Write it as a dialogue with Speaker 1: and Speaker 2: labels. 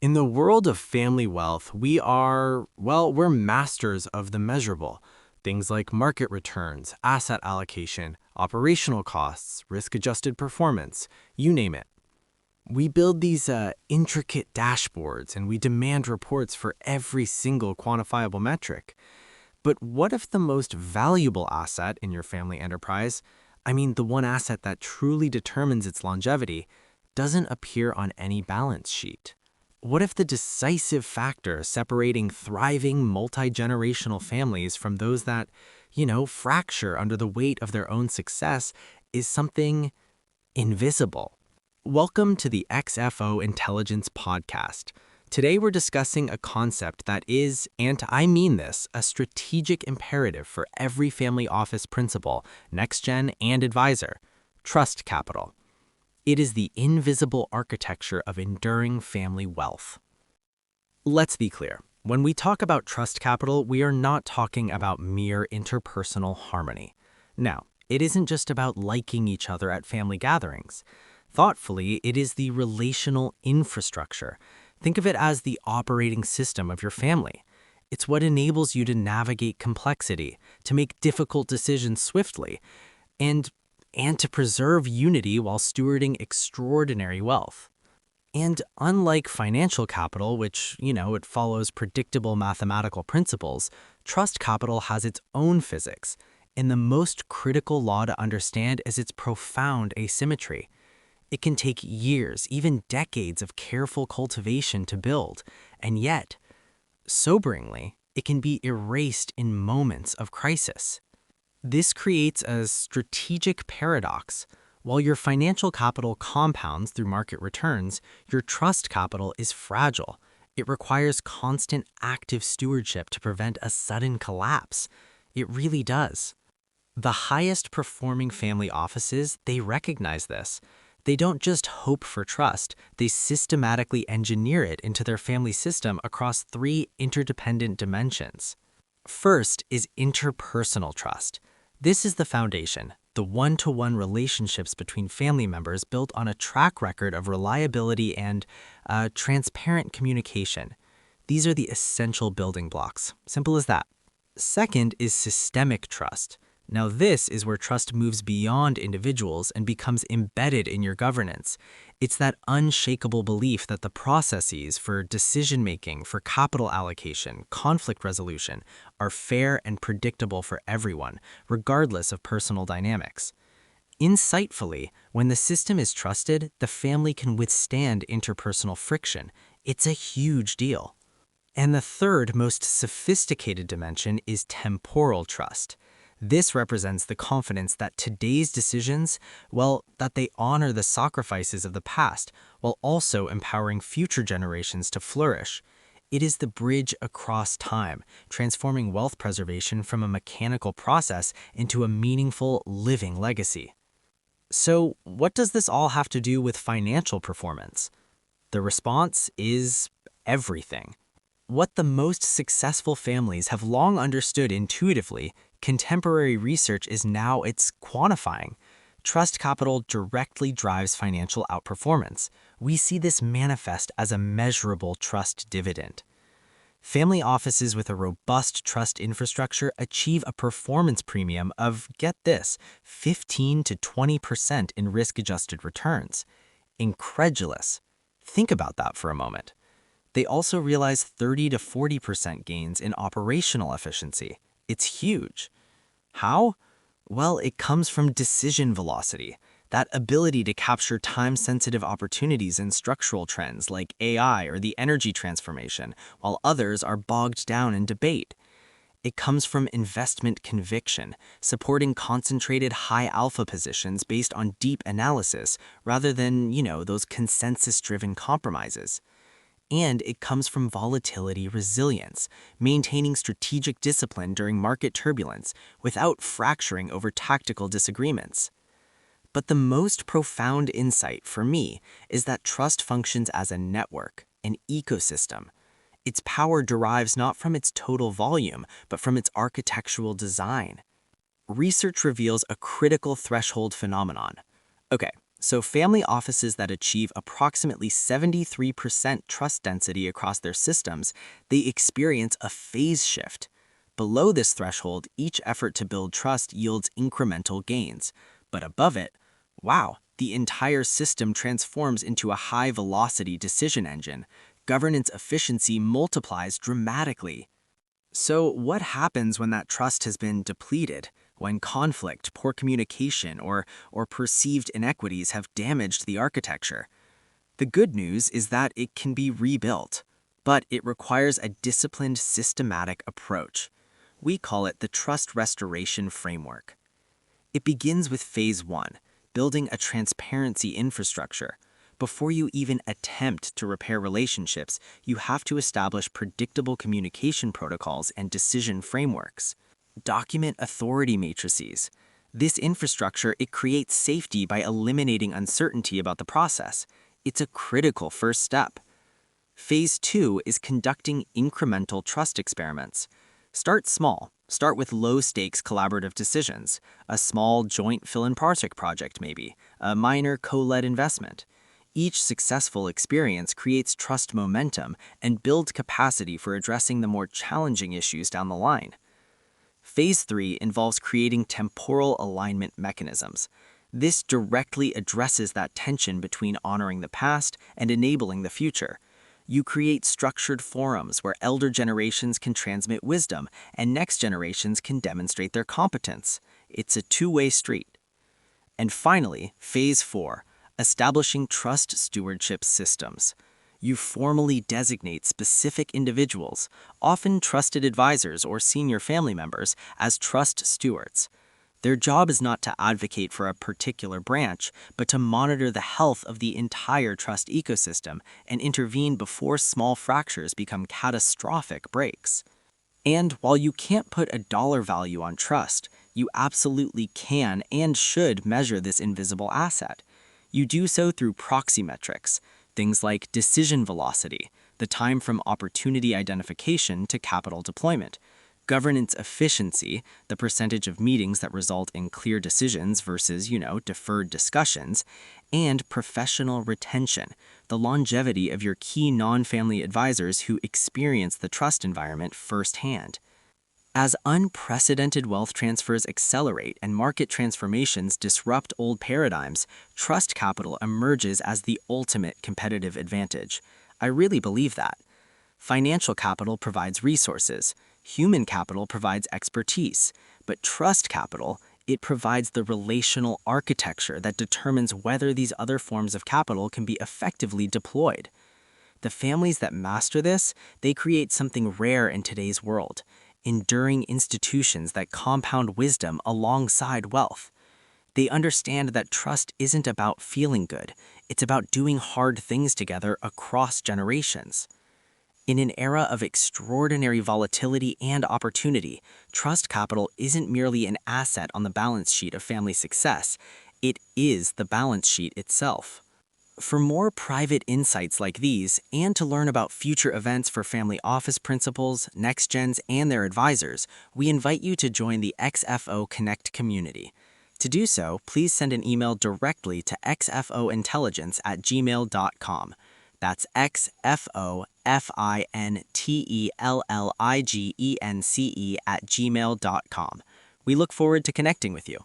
Speaker 1: In the world of family wealth, we're masters of the measurable. Things like market returns, asset allocation, operational costs, risk-adjusted performance, you name it. We build these intricate dashboards and we demand reports for every single quantifiable metric. But what if the most valuable asset in your family enterprise, the one asset that truly determines its longevity, doesn't appear on any balance sheet? What if the decisive factor separating thriving multi-generational families from those that, fracture under the weight of their own success is something invisible? Welcome to the XFO Intelligence Podcast. Today we're discussing a concept that is, and I mean this, a strategic imperative for every family office principal, next-gen, and advisor: trust capital. It is the invisible architecture of enduring family wealth. Let's be clear. When we talk about trust capital, we are not talking about mere interpersonal harmony. Now, it isn't just about liking each other at family gatherings. Thoughtfully, it is the relational infrastructure. Think of it as the operating system of your family. It's what enables you to navigate complexity, to make difficult decisions swiftly, and to preserve unity while stewarding extraordinary wealth. And unlike financial capital, which, it follows predictable mathematical principles, trust capital has its own physics. And the most critical law to understand is its profound asymmetry. It can take years, even decades of careful cultivation to build, and yet, soberingly, it can be erased in moments of crisis. This creates a strategic paradox. While your financial capital compounds through market returns, your trust capital is fragile. It requires constant active stewardship to prevent a sudden collapse. It really does. The highest performing family offices, they recognize this. They don't just hope for trust, they systematically engineer it into their family system across three interdependent dimensions. First is interpersonal trust. This is the foundation, the one-to-one relationships between family members built on a track record of reliability and transparent communication. These are the essential building blocks. Simple as that. Second is systemic trust. Now this is where trust moves beyond individuals and becomes embedded in your governance. It's that unshakable belief that the processes for decision-making, for capital allocation, conflict resolution, are fair and predictable for everyone, regardless of personal dynamics. Insightfully, when the system is trusted, the family can withstand interpersonal friction. It's a huge deal. And the third, most sophisticated dimension is temporal trust. This represents the confidence that today's decisions, that they honor the sacrifices of the past, while also empowering future generations to flourish. It is the bridge across time, transforming wealth preservation from a mechanical process into a meaningful, living legacy. So, what does this all have to do with financial performance? The response is everything. What the most successful families have long understood intuitively, contemporary research is now quantifying. Trust capital directly drives financial outperformance. We see this manifest as a measurable trust dividend. Family offices with a robust trust infrastructure achieve a performance premium of, get this, 15 to 20% in risk-adjusted returns. Incredulous. Think about that for a moment. They also realize 30 to 40% gains in operational efficiency. It's huge. How? Well, it comes from decision velocity, that ability to capture time-sensitive opportunities in structural trends like AI or the energy transformation, while others are bogged down in debate. It comes from investment conviction, supporting concentrated high-alpha positions based on deep analysis rather than, those consensus-driven compromises. And it comes from volatility resilience, maintaining strategic discipline during market turbulence without fracturing over tactical disagreements. But the most profound insight for me is that trust functions as a network, an ecosystem. Its power derives not from its total volume, but from its architectural design. Research reveals a critical threshold phenomenon. Okay,
Speaker 2: So family offices that achieve approximately 73% trust density across their systems, they experience a phase shift. Below this threshold, each effort to build trust yields incremental gains. But above it, wow, the entire system transforms into a high-velocity decision engine. Governance efficiency multiplies dramatically. So what happens when that trust has been depleted? When conflict, poor communication, or perceived inequities have damaged the architecture? The good news is that it can be rebuilt, but it requires a disciplined, systematic approach. We call it the Trust Restoration Framework. It begins with Phase 1, building a transparency infrastructure. Before you even attempt to repair relationships, you have to establish predictable communication protocols and decision frameworks. Document authority matrices. This infrastructure, it creates safety by eliminating uncertainty about the process. It's a critical first step. Phase 2 is conducting incremental trust experiments. Start small. Start with low-stakes collaborative decisions, a small joint philanthropic project maybe, a minor co-led investment. Each successful experience creates trust momentum and builds capacity for addressing the more challenging issues down the line. Phase 3 involves creating temporal alignment mechanisms. This directly addresses that tension between honoring the past and enabling the future. You create structured forums where elder generations can transmit wisdom and next generations can demonstrate their competence. It's a two-way street. And finally, Phase 4, establishing trust stewardship systems. You formally designate specific individuals, often trusted advisors or senior family members, as trust stewards. Their job is not to advocate for a particular branch, but to monitor the health of the entire trust ecosystem and intervene before small fractures become catastrophic breaks. And while you can't put a dollar value on trust, you absolutely can and should measure this invisible asset. You do so through proxy metrics, things like decision velocity, the time from opportunity identification to capital deployment, governance efficiency, the percentage of meetings that result in clear decisions versus, deferred discussions, and professional retention, the longevity of your key non-family advisors who experience the trust environment firsthand. As unprecedented wealth transfers accelerate and market transformations disrupt old paradigms, trust capital emerges as the ultimate competitive advantage. I really believe that. Financial capital provides resources. Human capital provides expertise. But trust capital, it provides the relational architecture that determines whether these other forms of capital can be effectively deployed. The families that master this, they create something rare in today's world: enduring institutions that compound wisdom alongside wealth. They understand that trust isn't about feeling good, it's about doing hard things together across generations. In an era of extraordinary volatility and opportunity, trust capital isn't merely an asset on the balance sheet of family success, it is the balance sheet itself. For more private insights like these, and to learn about future events for family office principals, next-gens, and their advisors, we invite you to join the XFO Connect community. To do so, please send an email directly to xfointelligence@gmail.com. That's XFOFINTELLIGENCE@gmail.com. We look forward to connecting with you.